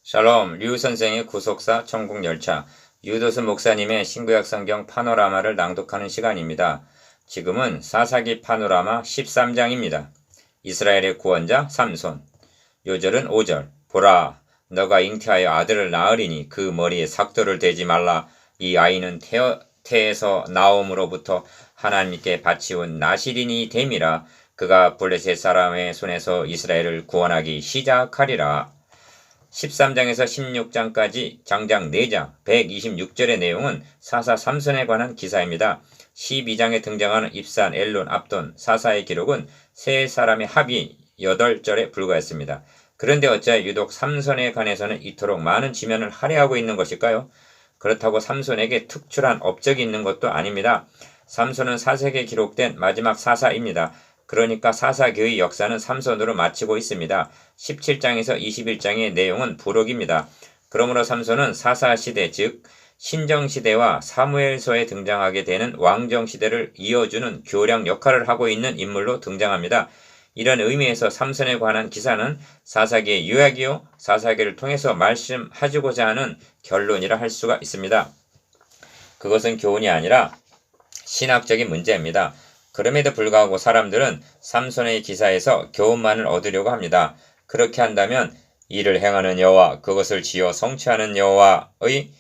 샬롬, 류 선생의 구속사 천국열차, 유도수 목사님의 신구약 성경 파노라마를 낭독하는 시간입니다. 지금은 사사기 파노라마 13장입니다. 이스라엘의 구원자 삼손. 요절은 5절. 보라, 너가 잉태하여 아들을 낳으리니 그 머리에 삭도를 대지 말라. 이 아이는 태에서 나옴으로부터 하나님께 바치온 나실인이 됨이라. 그가 블레셋 사람의 손에서 이스라엘을 구원하기 시작하리라. 13장에서 16장까지 장장 4장 126절의 내용은 사사 삼손에 관한 기사입니다. 12장에 등장하는 입산, 엘론, 압돈, 사사의 기록은 세 사람의 합이 8절에 불과했습니다. 그런데 어찌하여 유독 삼손에 관해서는 이토록 많은 지면을 할애하고 있는 것일까요? 그렇다고 삼손에게 특출한 업적이 있는 것도 아닙니다. 삼손은 사색에 기록된 마지막 사사입니다. 그러니까 사사기의 역사는 삼손으로 마치고 있습니다. 17장에서 21장의 내용은 부록입니다. 그러므로 삼손은 사사시대 즉 신정시대와 사무엘서에 등장하게 되는 왕정시대를 이어주는 교량 역할을 하고 있는 인물로 등장합니다. 이런 의미에서 삼손에 관한 기사는 사사기의 요약이요 사사기를 통해서 말씀하고자 하는 결론이라 할 수가 있습니다. 그것은 교훈이 아니라 신학적인 문제입니다. 그럼에도 불구하고 사람들은 삼손의 기사에서 교훈만을 얻으려고 합니다. 그렇게 한다면 이를 행하는 여호와 그것을 지어 성취하는 여호와의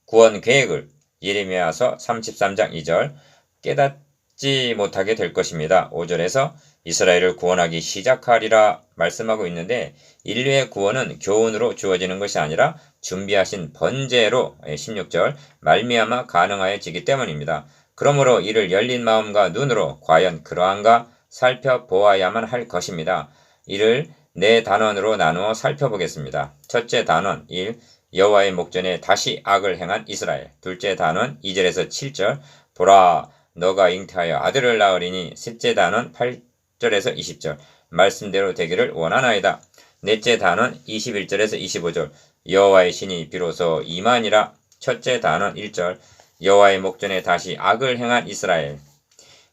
구원 계획을 예레미야서 33장 2절 깨닫지 못하게 될 것입니다. 5절에서 이스라엘을 구원하기 시작하리라 말씀하고 있는데 인류의 구원은 교훈으로 주어지는 것이 아니라 준비하신 번제로 16절 말미암아 가능하여지기 때문입니다. 그러므로 이를 열린 마음과 눈으로 과연 그러한가 살펴보아야만 할 것입니다. 이를 네 단원으로 나누어 살펴보겠습니다. 첫째 단원 1. 여호와의 목전에 다시 악을 행한 이스라엘. 둘째 단원 2절에서 7절 보라 너가 잉태하여 아들을 낳으리니. 셋째 단원 8절에서 20절 말씀대로 되기를 원하나이다. 넷째 단원 21절에서 25절 여호와의 신이 비로소 임하니라. 첫째 단원 1절 여호와의 목전에 다시 악을 행한 이스라엘.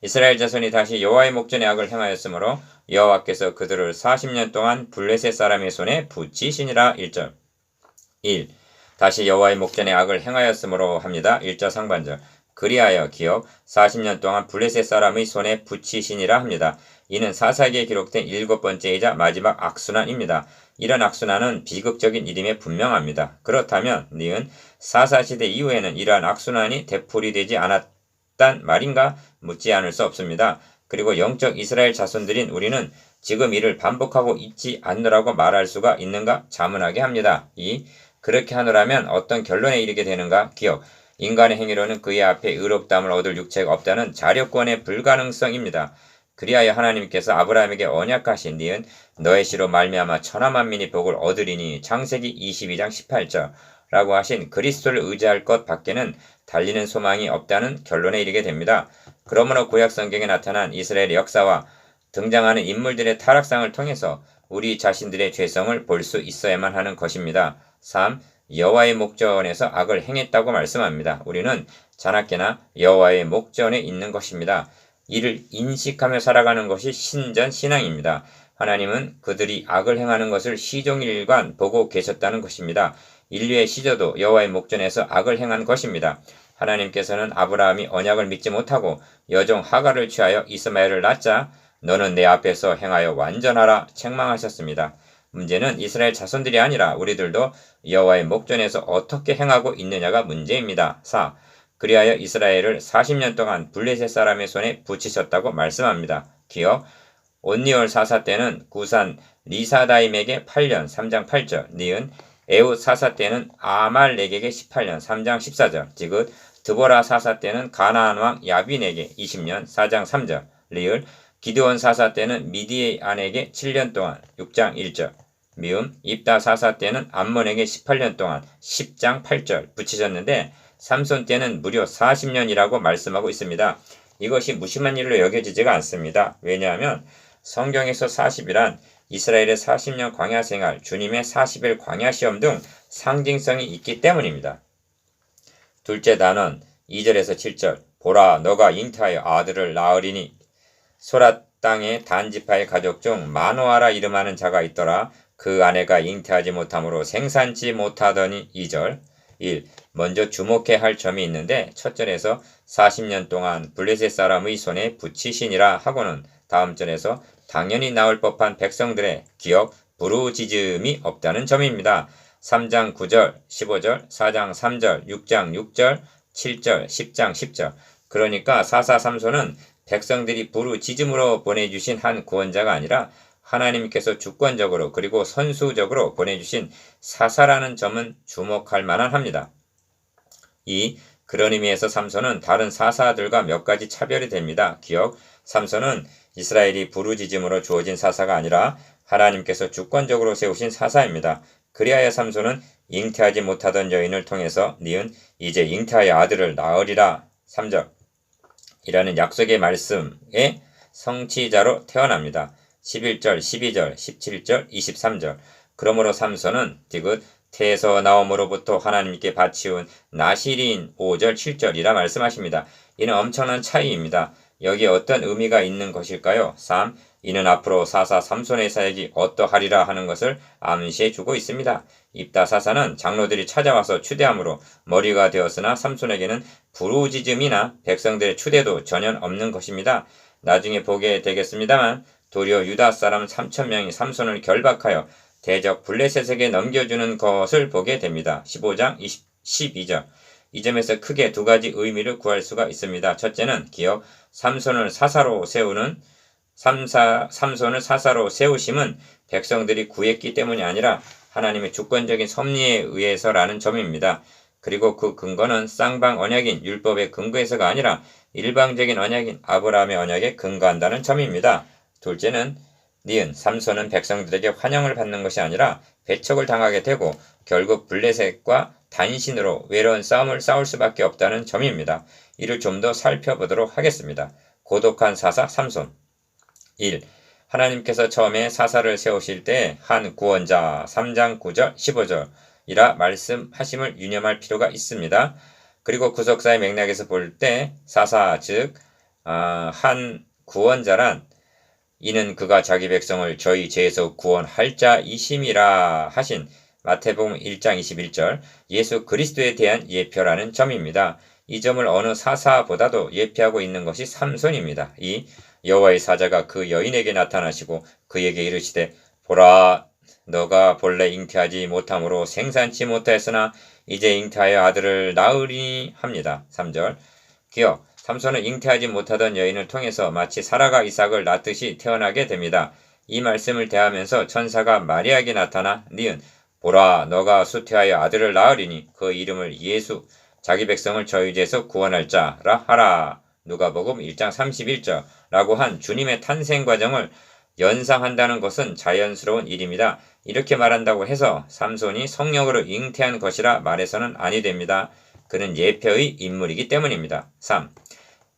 이스라엘 자손이 다시 여호와의 목전에 악을 행하였으므로 여호와께서 그들을 40년 동안 블레셋 사람의 손에 붙이시니라. 1절 1. 다시 여호와의 목전에 악을 행하였으므로 합니다. 1절 상반절 그리하여 기억 40년 동안 블레셋 사람의 손에 붙이시니라 합니다. 이는 사사기에 기록된 7번째이자 마지막 악순환입니다. 이런 악순환은 비극적인 일임에 분명합니다. 그렇다면 니은 사사시대 이후에는 이러한 악순환이 되풀이되지 않았단 말인가 묻지 않을 수 없습니다. 그리고 영적 이스라엘 자손들인 우리는 지금 이를 반복하고 있지 않느라고 말할 수가 있는가 자문하게 합니다. 2. 그렇게 하노라면 어떤 결론에 이르게 되는가 기억 인간의 행위로는 그의 앞에 의롭다함을 얻을 육체가 없다는 자력권의 불가능성입니다. 그리하여 하나님께서 아브라함에게 언약하신 니은 너의 씨로 말미암아 천하만민이 복을 얻으리니 창세기 22장 18절 라고 하신 그리스도를 의지할 것 밖에는 달리는 소망이 없다는 결론에 이르게 됩니다. 그러므로 구약 성경에 나타난 이스라엘의 역사와 등장하는 인물들의 타락상을 통해서 우리 자신들의 죄성을 볼 수 있어야만 하는 것입니다. 3. 여호와의 목전에서 악을 행했다고 말씀합니다. 우리는 자나깨나 여호와의 목전에 있는 것입니다. 이를 인식하며 살아가는 것이 신전신앙입니다. 하나님은 그들이 악을 행하는 것을 시종일관 보고 계셨다는 것입니다. 인류의 시저도 여호와의 목전에서 악을 행한 것입니다. 하나님께서는 아브라함이 언약을 믿지 못하고 여종 하갈을 취하여 이스마엘을 낳자 너는 내 앞에서 행하여 완전하라 책망하셨습니다. 문제는 이스라엘 자손들이 아니라 우리들도 여호와의 목전에서 어떻게 행하고 있느냐가 문제입니다. 4. 그리하여 이스라엘을 40년 동안 블레셋 사람의 손에 붙이셨다고 말씀합니다. 기억 온니올 사사 때는 구산 리사다임에게 8년 3장 8절 니은 에웃 사사 때는 아말렉에게 18년 3장 14절 지긋 드보라 사사 때는 가나안 왕 야빈에게 20년 4장 3절 리을 기드온 사사 때는 미디안에게 7년 동안 6장 1절 미음 입다 사사 때는 암몬에게 18년 동안 10장 8절 붙이셨는데 삼손 때는 무려 40년이라고 말씀하고 있습니다. 이것이 무심한 일로 여겨지지가 않습니다. 왜냐하면 성경에서 40이란 이스라엘의 40년 광야 생활, 주님의 40일 광야 시험 등 상징성이 있기 때문입니다. 둘째 단원 2절에서 7절 보라 너가 잉태하여 아들을 낳으리니 소라 땅의 단지파의 가족 중 마노아라 이름하는 자가 있더라. 그 아내가 잉태하지 못함으로 생산치 못하더니 2절 1. 먼저 주목해야 할 점이 있는데 첫 절에서 40년 동안 블레셋 사람의 손에 붙이시니라 하고는 다음 절에서 당연히 나올 법한 백성들의 기억, 부르짖음이 없다는 점입니다. 3장 9절, 15절, 4장 3절, 6장 6절, 7절, 10장 10절. 그러니까 사사삼손은 백성들이 부르짖음으로 보내주신 한 구원자가 아니라 하나님께서 주권적으로 그리고 선수적으로 보내주신 사사라는 점은 주목할 만합니다. 2. 그런 의미에서 삼손은 다른 사사들과 몇 가지 차별이 됩니다. 기억, 삼손은 이스라엘이 부르짖음으로 주어진 사사가 아니라 하나님께서 주권적으로 세우신 사사입니다. 그리하여 삼손은 잉태하지 못하던 여인을 통해서 니은 이제 잉태하여 아들을 낳으리라 3절 이라는 약속의 말씀의 성취자로 태어납니다. 11절, 12절, 17절, 23절. 그러므로 삼손은 디귿 태에서 나옴으로부터 하나님께 바치운 나실인 5절, 7절이라 말씀하십니다. 이는 엄청난 차이입니다. 여기에 어떤 의미가 있는 것일까요? 3. 이는 앞으로 사사 삼손의 사역이 어떠하리라 하는 것을 암시해 주고 있습니다. 입다사사는 장로들이 찾아와서 추대함으로 머리가 되었으나 삼손에게는 부르짖음이나 백성들의 추대도 전혀 없는 것입니다. 나중에 보게 되겠습니다만 도리어 유다 사람 3,000명이 삼손을 결박하여 대적 블레셋에게 넘겨주는 것을 보게 됩니다. 15장 12절. 이 점에서 크게 두 가지 의미를 구할 수가 있습니다. 첫째는 기억, 삼손을 사사로 세우심은 백성들이 구했기 때문이 아니라 하나님의 주권적인 섭리에 의해서라는 점입니다. 그리고 그 근거는 쌍방 언약인 율법의 근거에서가 아니라 일방적인 언약인 아브라함의 언약에 근거한다는 점입니다. 둘째는 니은 삼손은 백성들에게 환영을 받는 것이 아니라 배척을 당하게 되고 결국 블레셋과 단신으로 외로운 싸움을 싸울 수밖에 없다는 점입니다. 이를 좀 더 살펴보도록 하겠습니다. 고독한 사사 삼손 1. 하나님께서 처음에 사사를 세우실 때 한 구원자 3장 9절 15절이라 말씀하심을 유념할 필요가 있습니다. 그리고 구속사의 맥락에서 볼 때 사사 즉 한 구원자란 이는 그가 자기 백성을 저희 죄에서 구원할 자이심이라 하신 마태복음 1장 21절 예수 그리스도에 대한 예표라는 점입니다. 이 점을 어느 사사보다도 예표하고 있는 것이 삼손입니다. 2. 여호와의 사자가 그 여인에게 나타나시고 그에게 이르시되 보라 너가 본래 잉태하지 못함으로 생산치 못하였으나 이제 잉태하여 아들을 낳으리니 합니다. 3절 기억 삼손은 잉태하지 못하던 여인을 통해서 마치 사라가 이삭을 낳듯이 태어나게 됩니다. 이 말씀을 대하면서 천사가 마리아에게 나타나 니은 보라 너가 수태하여 아들을 낳으리니 그 이름을 예수 자기 백성을 저희 죄에서 구원할 자라 하라. 누가복음 1장 31절 라고 한 주님의 탄생 과정을 연상한다는 것은 자연스러운 일입니다. 이렇게 말한다고 해서 삼손이 성령으로 잉태한 것이라 말해서는 아니 됩니다. 그는 예표의 인물이기 때문입니다. 3.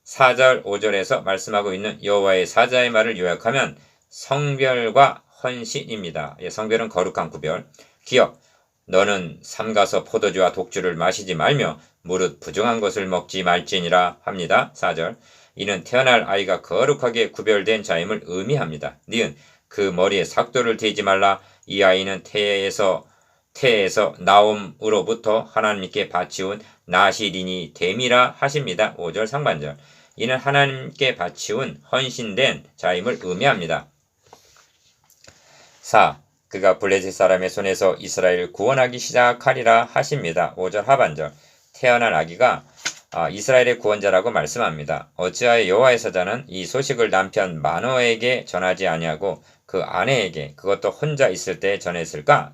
4절 5절에서 말씀하고 있는 여호와의 사자의 말을 요약하면 성별과 헌신입니다. 성별은 거룩한 구별. 기억 너는 삼가서 포도주와 독주를 마시지 말며 무릇 부정한 것을 먹지 말지니라 합니다. 4절 이는 태어날 아이가 거룩하게 구별된 자임을 의미합니다. 니은 그 머리에 삭도를 대지 말라. 이 아이는 태에서 나옴으로부터 하나님께 바치운 나실이니 됨이라 하십니다. 5절 상반절 이는 하나님께 바치운 헌신된 자임을 의미합니다. 4. 그가 블레셋 사람의 손에서 이스라엘을 구원하기 시작하리라 하십니다. 5절 하반절 태어난 아기가 이스라엘의 구원자라고 말씀합니다. 어찌하여 여호와의 사자는 이 소식을 남편 마노에게 전하지 아니하고 그 아내에게 그것도 혼자 있을 때 전했을까?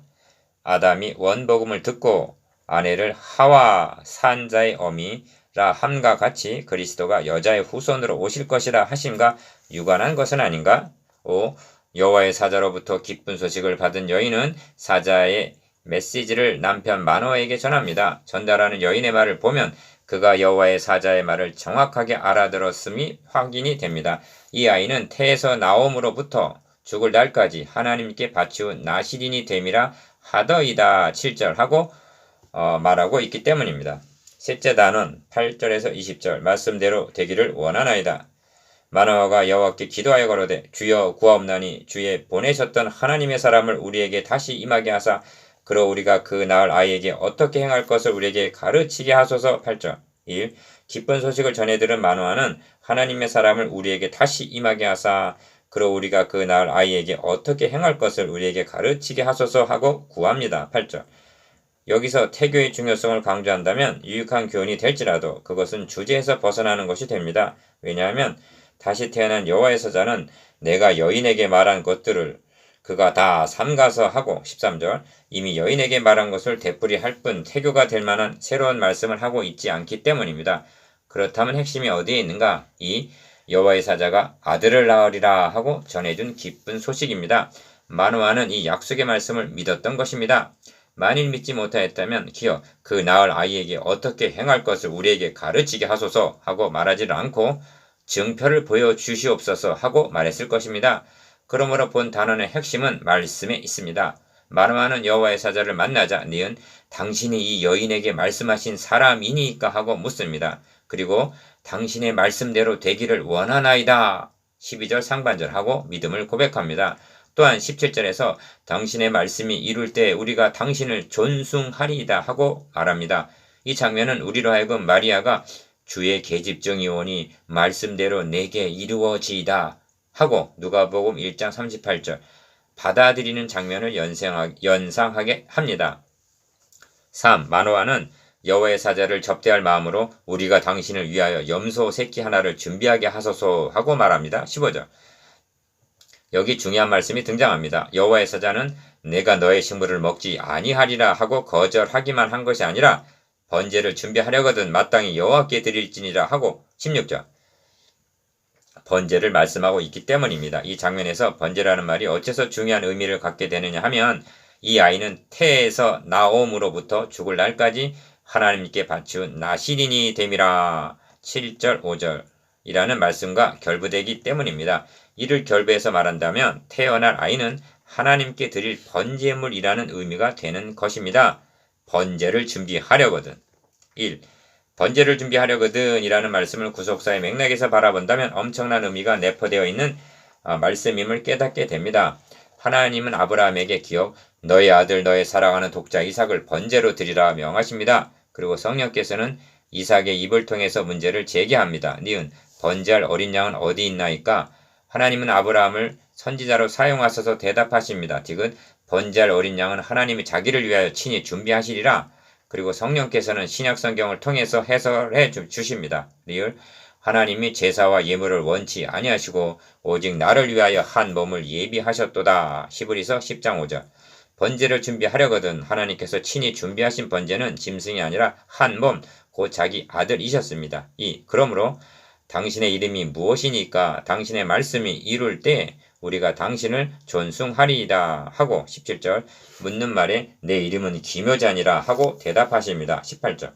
아담이 원복음을 듣고 아내를 하와 산자의 어미라 함과 같이 그리스도가 여자의 후손으로 오실 것이라 하심과 유관한 것은 아닌가? 5. 여호와의 사자로부터 기쁜 소식을 받은 여인은 사자의 메시지를 남편 마노에게 전합니다. 전달하는 여인의 말을 보면 그가 여호와의 사자의 말을 정확하게 알아들었음이 확인이 됩니다. 이 아이는 태에서 나옴으로부터 죽을 날까지 하나님께 바치운 나실인이 됨이라 하더이다 7절 하고 말하고 있기 때문입니다. 셋째 단원 8절에서 20절 말씀대로 되기를 원하나이다. 마노아가 여호와께 기도하여 가로되 주여 구하옵나니 주의 보내셨던 하나님의 사람을 우리에게 다시 임하게 하사 그러 우리가 그 낳을 아이에게 어떻게 행할 것을 우리에게 가르치게 하소서. 8절 1. 기쁜 소식을 전해 들은 마노아는 하나님의 사람을 우리에게 다시 임하게 하사 그러 우리가 그 낳을 아이에게 어떻게 행할 것을 우리에게 가르치게 하소서 하고 구합니다. 8절 여기서 태교의 중요성을 강조한다면 유익한 교훈이 될지라도 그것은 주제에서 벗어나는 것이 됩니다. 왜냐하면 다시 태어난 여호와의 사자는 내가 여인에게 말한 것들을 그가 다 삼가서 하고 13절 이미 여인에게 말한 것을 되풀이할 뿐 태교가 될 만한 새로운 말씀을 하고 있지 않기 때문입니다. 그렇다면 핵심이 어디에 있는가? 이 여호와의 사자가 아들을 낳으리라 하고 전해준 기쁜 소식입니다. 마노아는 이 약속의 말씀을 믿었던 것입니다. 만일 믿지 못하였다면 기어 그 낳을 아이에게 어떻게 행할 것을 우리에게 가르치게 하소서 하고 말하지를 않고 증표를 보여주시옵소서 하고 말했을 것입니다. 그러므로 본 단원의 핵심은 말씀에 있습니다. 마노아는 여호와의 사자를 만나자 니은 당신이 이 여인에게 말씀하신 사람이니까 하고 묻습니다. 그리고 당신의 말씀대로 되기를 원하나이다. 12절 상반절 하고 믿음을 고백합니다. 또한 17절에서 당신의 말씀이 이룰 때 우리가 당신을 존숭하리이다 하고 말합니다. 이 장면은 우리로 하여금 마리아가 주의 계집종이 오니 말씀대로 내게 이루어지이다 하고 누가복음 1장 38절 받아들이는 장면을 연상하게 합니다. 3. 마노아는 여호와의 사자를 접대할 마음으로 우리가 당신을 위하여 염소 새끼 하나를 준비하게 하소서 하고 말합니다. 15절 여기 중요한 말씀이 등장합니다. 여호와의 사자는 내가 너의 식물을 먹지 아니하리라 하고 거절하기만 한 것이 아니라 번제를 준비하려거든 마땅히 여호와께 드릴지니라 하고 16절 번제를 말씀하고 있기 때문입니다. 이 장면에서 번제라는 말이 어째서 중요한 의미를 갖게 되느냐 하면 이 아이는 태에서 나옴으로부터 죽을 날까지 하나님께 바치운 나시린이 됨이라 7절 5절 이라는 말씀과 결부되기 때문입니다. 이를 결부해서 말한다면 태어날 아이는 하나님께 드릴 번제물이라는 의미가 되는 것입니다. 번제를 준비하려거든. 1. 번제를 준비하려거든 이라는 말씀을 구속사의 맥락에서 바라본다면 엄청난 의미가 내포되어 있는 말씀임을 깨닫게 됩니다. 하나님은 아브라함에게 기억 너의 아들 너의 사랑하는 독자 이삭을 번제로 드리라 명하십니다. 그리고 성령께서는 이삭의 입을 통해서 문제를 제기합니다. 니은 번제할 어린 양은 어디 있나이까? 하나님은 아브라함을 선지자로 사용하셔서 대답하십니다. 디귿 번제할 어린 양은 하나님이 자기를 위하여 친히 준비하시리라. 그리고 성령께서는 신약성경을 통해서 해설해 주십니다. 리을 하나님이 제사와 예물을 원치 아니하시고 오직 나를 위하여 한 몸을 예비하셨도다. 히브리서 10장 5절 번제를 준비하려거든 하나님께서 친히 준비하신 번제는 짐승이 아니라 한 몸, 곧 자기 아들이셨습니다. 그러므로 당신의 이름이 무엇이니까 당신의 말씀이 이룰 때 우리가 당신을 존숭하리이다 하고 17절 묻는 말에 내 이름은 기묘자니라 하고 대답하십니다. 18절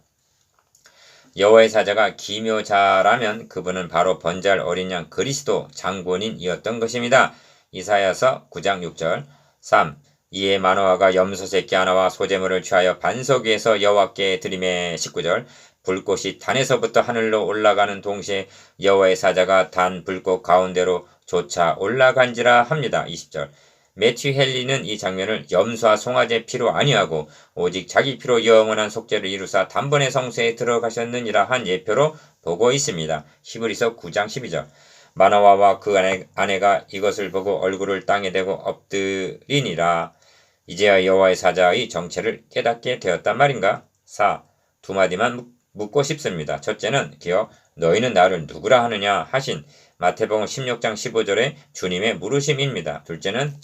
여호와의 사자가 기묘자라면 그분은 바로 번제할 어린 양 그리스도 장본인이었던 것입니다. 이사야서 9장 6절 3. 이에 마노아가 염소 새끼 하나와 소제물을 취하여 반석 위에서 여호와께 드리매 19절 불꽃이 단에서부터 하늘로 올라가는 동시에 여호와의 사자가 단 불꽃 가운데로 쫓아 올라간지라 합니다. 20절 매튜 헨리는 이 장면을 염소와 송아지 피로 아니하고 오직 자기 피로 영원한 속죄를 이루사 단번에 성소에 들어가셨느니라 한 예표로 보고 있습니다. 히브리서 9장 12절 마노아와 그 아내가 이것을 보고 얼굴을 땅에 대고 엎드리니라. 이제야 여호와의 사자의 정체를 깨닫게 되었단 말인가? 4. 두 마디만 묻고 싶습니다. 첫째는 기억 너희는 나를 누구라 하느냐 하신 마태복음 16장 15절의 주님의 물으심입니다. 둘째는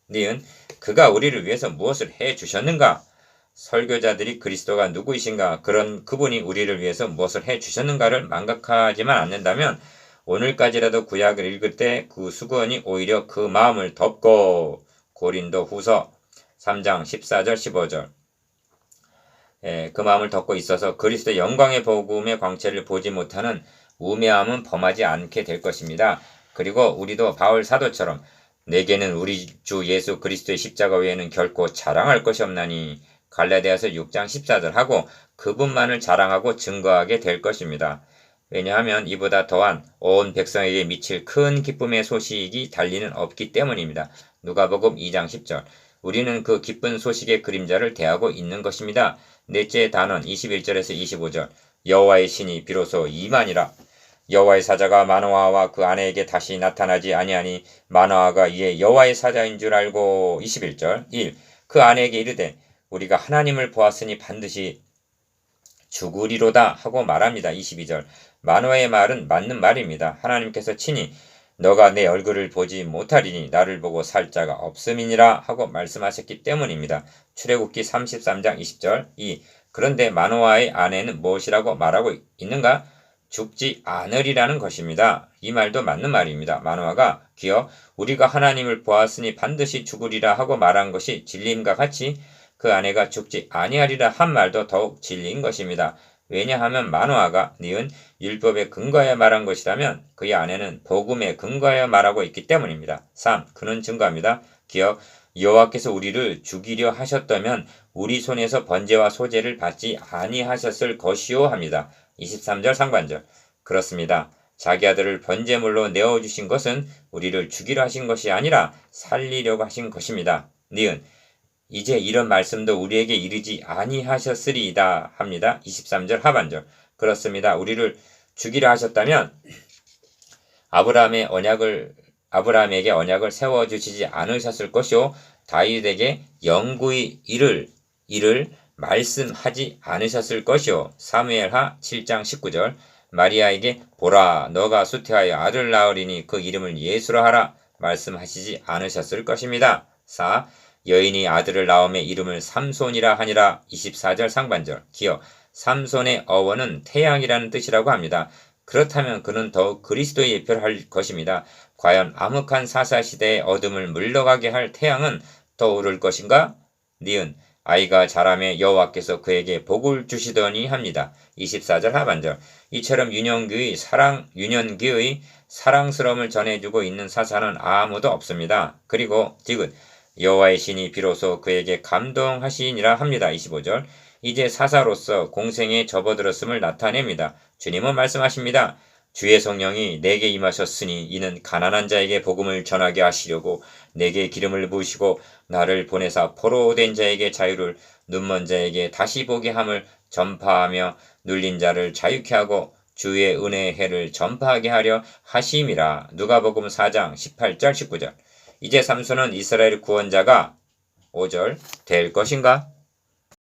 니은 그가 우리를 위해서 무엇을 해 주셨는가? 설교자들이 그리스도가 누구이신가? 그런 그분이 우리를 위해서 무엇을 해 주셨는가를 망각하지만 않는다면 오늘까지라도 구약을 읽을 때 그 수건이 오히려 그 마음을 덮고 고린도 후서 3장 14절 15절 그 마음을 덮고 있어서 그리스도의 영광의 복음의 광채를 보지 못하는 우매함은 범하지 않게 될 것입니다. 그리고 우리도 바울 사도처럼 내게는 우리 주 예수 그리스도의 십자가 외에는 결코 자랑할 것이 없나니 갈라디아서 6장 14절 하고 그분만을 자랑하고 증거하게 될 것입니다. 왜냐하면 이보다 더한 온 백성에게 미칠 큰 기쁨의 소식이 달리는 없기 때문입니다. 누가복음 2장 10절. 우리는 그 기쁜 소식의 그림자를 대하고 있는 것입니다. 넷째 단원 21절에서 25절. 여호와의 신이 비로소 임하니라. 여호와의 사자가 마노아와 그 아내에게 다시 나타나지 아니하니 마노아가 이에 여호와의 사자인 줄 알고 21절 1. 그 아내에게 이르되 우리가 하나님을 보았으니 반드시 죽으리로다 하고 말합니다. 22절. 마노아의 말은 맞는 말입니다. 하나님께서 친히 너가 내 얼굴을 보지 못하리니 나를 보고 살 자가 없음이니라 하고 말씀하셨기 때문입니다. 출애굽기 33장 20절 2. 그런데 마노아의 아내는 무엇이라고 말하고 있는가? 죽지 않으리라는 것입니다. 이 말도 맞는 말입니다. 마노아가 기어 우리가 하나님을 보았으니 반드시 죽으리라 하고 말한 것이 진리임과 같이 그 아내가 죽지 아니하리라 한 말도 더욱 진리인 것입니다. 왜냐하면 마노아가 니은 율법에 근거하여 말한 것이라면 그의 아내는 복음에 근거하여 말하고 있기 때문입니다. 3. 그는 증거합니다. 기어 여호와께서 우리를 죽이려 하셨다면 우리 손에서 번제와 소제를 받지 아니하셨을 것이요 합니다. 23절 상반절. 그렇습니다. 자기 아들을 번제물로 내어주신 것은 우리를 죽이려 하신 것이 아니라 살리려고 하신 것입니다. 니은 이제 이런 말씀도 우리에게 이르지 아니하셨으리이다 합니다. 23절 하반절. 그렇습니다. 우리를 죽이려 하셨다면 아브라함에게 언약을 세워주시지 않으셨을 것이요 다윗에게 영구히 이를 말씀하지 않으셨을 것이요 사무엘하 7장 19절. 마리아에게 보라 너가 수태하여 아들 낳으리니 그 이름을 예수라 하라 말씀하시지 않으셨을 것입니다. 4. 여인이 아들을 낳음에 이름을 삼손이라 하니라. 24절 상반절. 기어 삼손의 어원은 태양이라는 뜻이라고 합니다. 그렇다면 그는 더욱 그리스도에 예표할 것입니다. 과연 암흑한 사사시대의 어둠을 물러가게 할 태양은 떠오를 것인가? 니은 아이가 자라매 여호와께서 그에게 복을 주시더니 합니다. 24절 하반절. 이처럼 유년기의 사랑스러움을 전해주고 있는 사사는 아무도 없습니다. 그리고 디귿 여호와의 신이 비로소 그에게 감동하시니라 합니다. 25절. 이제 사사로서 공생에 접어들었음을 나타냅니다. 주님은 말씀하십니다. 주의 성령이 내게 임하셨으니 이는 가난한 자에게 복음을 전하게 하시려고 내게 기름을 부으시고 나를 보내사 포로된 자에게 자유를 눈먼 자에게 다시 보게 함을 전파하며 눌린 자를 자유케 하고 주의 은혜의 해를 전파하게 하려 하심이라. 누가복음 4장 18절 19절. 이제 삼손은 이스라엘 구원자가 5절 될 것인가?